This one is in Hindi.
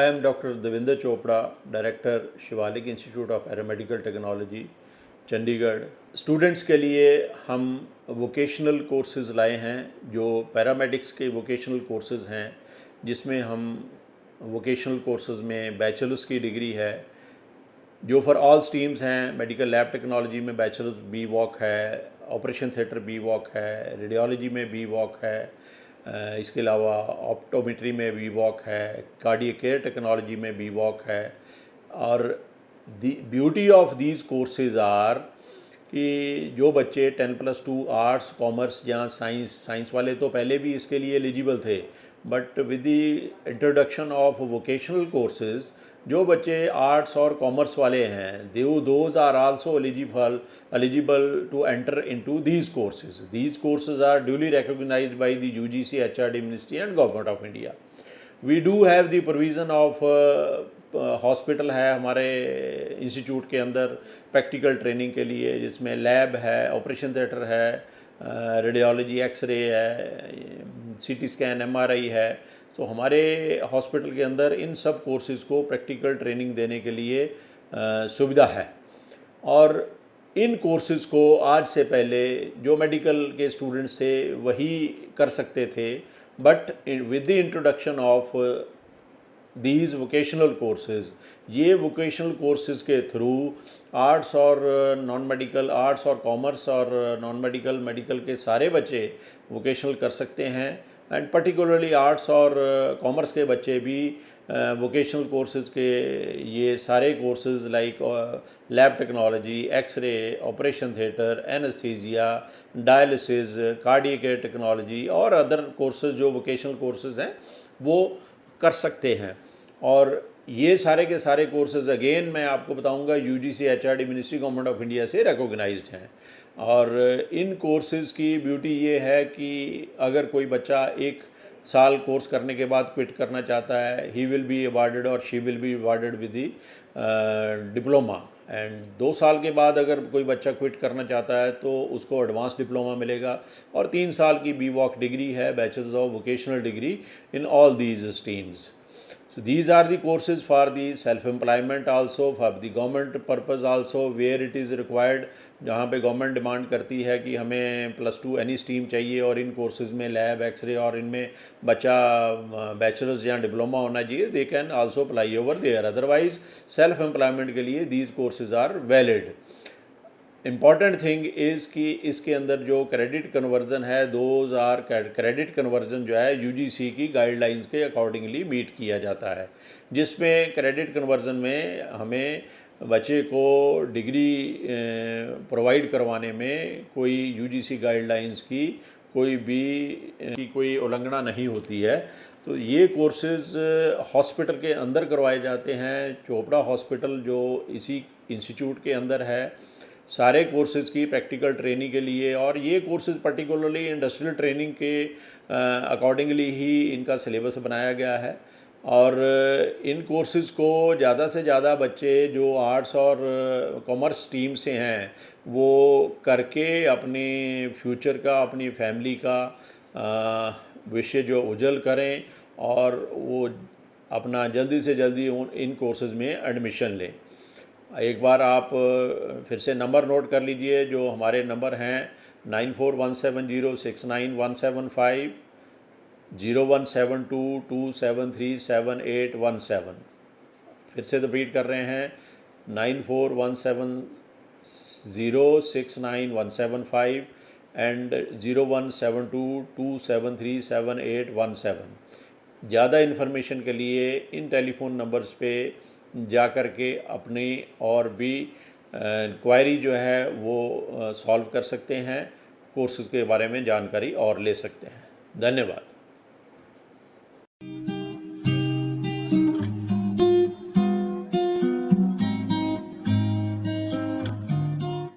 I am Dr. Devinder Chopra, Director, Shivalik institute of paramedical technology, Chandigarh. Students के लिए हम वोकेशनल कोर्सेज़ लाए हैं जो पैरामेडिक्स के वोकेशनल कोर्सेज़ हैं, जिसमें हम वोकेशनल कोर्सेज़ में बैचलर्स की डिग्री है जो फॉर ऑल स्ट्रीम्स हैं। मेडिकल लैब टेक्नोलॉजी में बैचलर्स बी वॉक है, ऑपरेशन थिएटर बी वॉक है, रेडियोलॉजी में बी वॉक है, इसके अलावा ऑप्टोमेट्री में बी वॉक है, कार्डियक केयर टेक्नोलॉजी में बी वॉक है। और the beauty of these courses are कि जो बच्चे 10+2 आर्ट्स, कॉमर्स या साइंस वाले तो पहले भी इसके लिए एलिजिबल थे, but with the introduction of vocational courses जो बच्चे आर्ट्स और कॉमर्स वाले हैं, those are also eligible to enter into these courses. These courses are duly recognized by the UGC, HRD Ministry and Government of India. We do have the provision of hospital है हमारे इंस्टीट्यूट के अंदर प्रैक्टिकल ट्रेनिंग के लिए, जिसमें लैब है, ऑपरेशन थिएटर है, रेडियोलॉजी, एक्सरे है, सीटी स्कैन, एमआरआई है। तो हमारे हॉस्पिटल के अंदर इन सब कोर्सेज़ को प्रैक्टिकल ट्रेनिंग देने के लिए सुविधा है। और इन कोर्सेज़ को आज से पहले जो मेडिकल के स्टूडेंट्स थे वही कर सकते थे, but with the introduction of these vocational courses, ये वोकेशनल कोर्सेज़ के थ्रू आर्ट्स और नॉन मेडिकल, आर्ट्स और कॉमर्स और नॉन मेडिकल, मेडिकल के सारे बच्चे वोकेशनल कर सकते हैं। एंड पर्टिकुलरली आर्ट्स और कॉमर्स के बच्चे भी वोकेशनल कोर्सेज़ के ये सारे courses like lab technology, x-ray, operation theatre, anaesthesia, dialysis, cardiac care technology और अदर कोर्सेज़ जो वोकेशनल कोर्सेज़ हैं वो कर सकते हैं। और ये सारे के सारे कोर्सेज़ अगेन मैं आपको बताऊंगा UGC, HRD, ministry, government of India से रिकॉग्नाइज्ड हैं। और इन कोर्सेज़ की ब्यूटी ये है कि अगर कोई बच्चा 1 साल कोर्स करने के बाद क्विट करना चाहता है, ही विल बी अवार्डेड और she will be awarded with the diploma. And 2 साल के बाद अगर कोई बच्चा क्विट करना चाहता है तो उसको एडवांस डिप्लोमा मिलेगा। और 3 साल की बी वॉक डिग्री है, bachelors of vocational degree in all these streams. So these are the courses for the self-employment also, for the government purpose also, where it is required, जहाँ पे गवर्नमेंट डिमांड करती है कि हमें +2 एनी स्ट्रीम चाहिए और इन कोर्सेज़ में लैब, एक्सरे और इनमें बच्चा बैचलर्स या डिप्लोमा होना चाहिए, they can also apply over there. Otherwise self employment के लिए these courses are valid. Important thing is कि इसके अंदर जो क्रेडिट कन्वर्जन है, दोज आर क्रेडिट कन्वर्जन जो है यूजीसी की गाइडलाइंस के अकॉर्डिंगली मीट किया जाता है, जिसमें क्रेडिट कन्वर्जन में हमें बच्चे को डिग्री प्रोवाइड करवाने में कोई यूजीसी गाइडलाइंस की कोई उल्लंघना नहीं होती है। तो ये कोर्सेज़ हॉस्पिटल के अंदर करवाए जाते हैं। चोपड़ा हॉस्पिटल जो इसी इंस्टीट्यूट के अंदर है, सारे कोर्सेज़ की प्रैक्टिकल ट्रेनिंग के लिए, और ये कोर्सेज़ पर्टिकुलरली इंडस्ट्रियल ट्रेनिंग के अकॉर्डिंगली ही इनका सिलेबस बनाया गया है। और इन कोर्सेज़ को ज़्यादा से ज़्यादा बच्चे जो आर्ट्स और कॉमर्स स्ट्रीम से हैं वो करके अपने फ्यूचर का, अपनी फैमिली का भविष्य जो उज्जवल करें और वो अपना जल्दी से जल्दी इन कोर्सेज़ में एडमिशन लें। एक बार आप फिर से नंबर नोट कर लीजिए, जो हमारे नंबर हैं 9417069175, 017227378117। फिर से रिपीट कर रहे हैं 9417069175 एंड 017227378117। ज़्यादा इन्फॉर्मेशन के लिए इन टेलीफोन नंबर्स पे जा कर के अपनी और भी क्वायरी जो है वो सॉल्व कर सकते हैं, कोर्सेज़ के बारे में जानकारी और ले सकते हैं। धन्यवाद।